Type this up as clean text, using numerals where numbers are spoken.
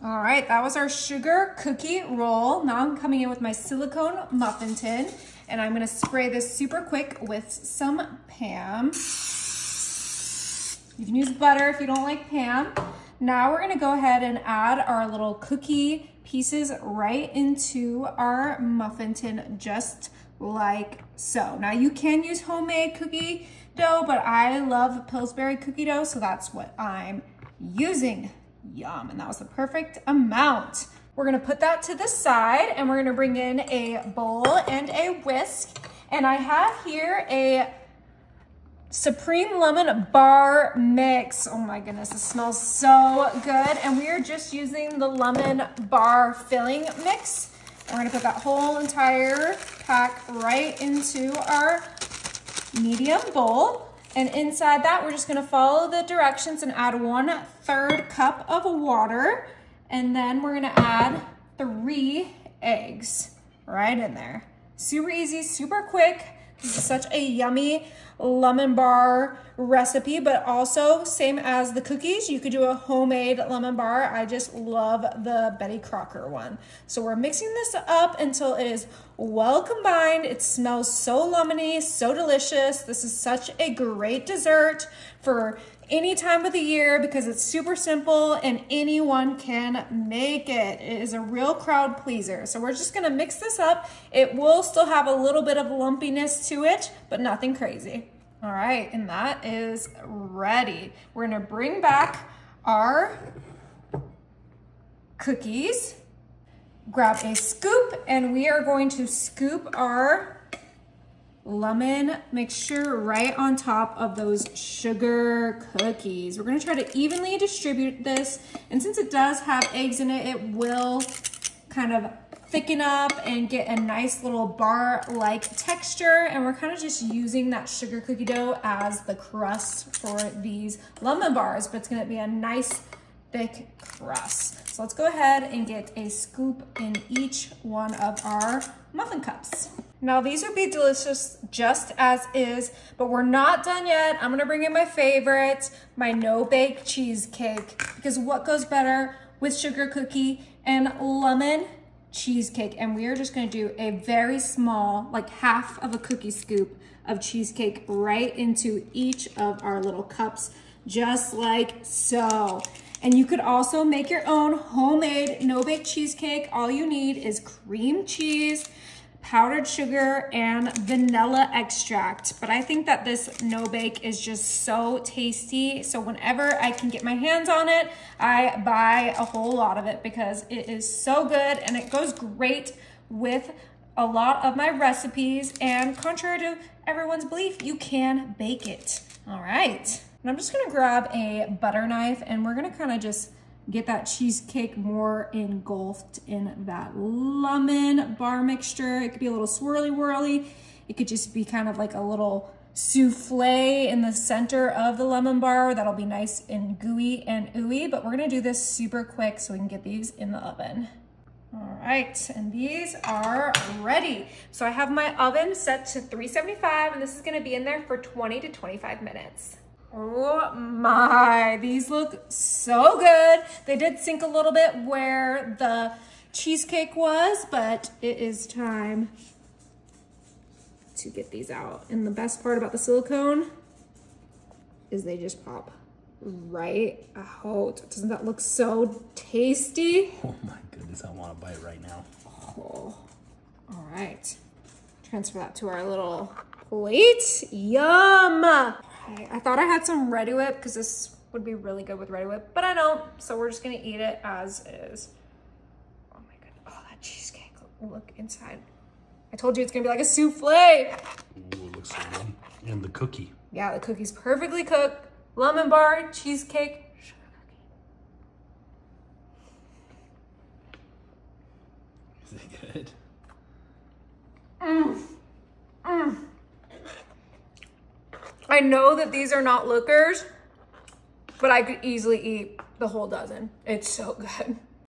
All right, that was our sugar cookie roll. Now I'm coming in with my silicone muffin tin, and I'm gonna spray this super quick with some Pam. You can use butter if you don't like Pam. Now we're gonna go ahead and add our little cookie pieces right into our muffin tin, just like so. Now you can use homemade cookie dough, but I love Pillsbury cookie dough, so that's what I'm using. Yum, and that was the perfect amount. We're gonna put that to the side, and we're gonna bring in a bowl and a whisk. And I have here a Supreme Lemon Bar Mix. Oh my goodness, it smells so good. And we are just using the lemon bar filling mix. We're gonna put that whole entire pack right into our medium bowl. And inside that, we're just gonna follow the directions and add 1/3 cup of water. And then we're gonna add 3 eggs right in there. Super easy, super quick. This is such a yummy lemon bar recipe, but also same as the cookies, you could do a homemade lemon bar. I just love the Betty Crocker one. So we're mixing this up until it is well combined. It smells so lemony, so delicious. This is such a great dessert for any time of the year because it's super simple and anyone can make it. It is a real crowd pleaser. So we're just gonna mix this up. It will still have a little bit of lumpiness to it, but nothing crazy. All right, and that is ready. We're gonna bring back our cookies, grab a scoop, and we are going to scoop our lemon mixture right on top of those sugar cookies. We're gonna try to evenly distribute this, and since it does have eggs in it, it will kind of thicken up and get a nice little bar-like texture, and we're kind of just using that sugar cookie dough as the crust for these lemon bars, but it's gonna be a nice thick crust. So let's go ahead and get a scoop in each one of our muffin cups. Now these would be delicious just as is, but we're not done yet. I'm gonna bring in my favorite, my no-bake cheesecake, because what goes better with sugar cookie and lemon cheesecake? And we are just gonna do a very small, like half of a cookie scoop of cheesecake right into each of our little cups, just like so. And you could also make your own homemade no-bake cheesecake. All you need is cream cheese, powdered sugar, and vanilla extract. But I think that this no-bake is just so tasty. So whenever I can get my hands on it, I buy a whole lot of it because it is so good and it goes great with a lot of my recipes. And contrary to everyone's belief, you can bake it. All right. And I'm just gonna grab a butter knife and we're gonna kind of just get that cheesecake more engulfed in that lemon bar mixture. It could be a little swirly whirly. It could just be kind of like a little souffle in the center of the lemon bar. That'll be nice and gooey and ooey, but we're gonna do this super quick so we can get these in the oven. All right, and these are ready. So I have my oven set to 375 and this is gonna be in there for 20 to 25 minutes. Oh my, these look so good. They did sink a little bit where the cheesecake was, but it is time to get these out. And the best part about the silicone is they just pop right out. Doesn't that look so tasty? Oh my goodness, I want to bite right now. Oh, all right. Transfer that to our little plate. Yum! I thought I had some Ready Whip because this would be really good with Ready Whip, but I don't. So we're just gonna eat it as is. Oh my goodness, oh that cheesecake, look inside. I told you it's gonna be like a souffle. Ooh, it looks so good. And the cookie. Yeah, the cookie's perfectly cooked. Lemon bar, cheesecake, sugar cookie. Is it good? I know that these are not lookers, but I could easily eat the whole dozen. It's so good.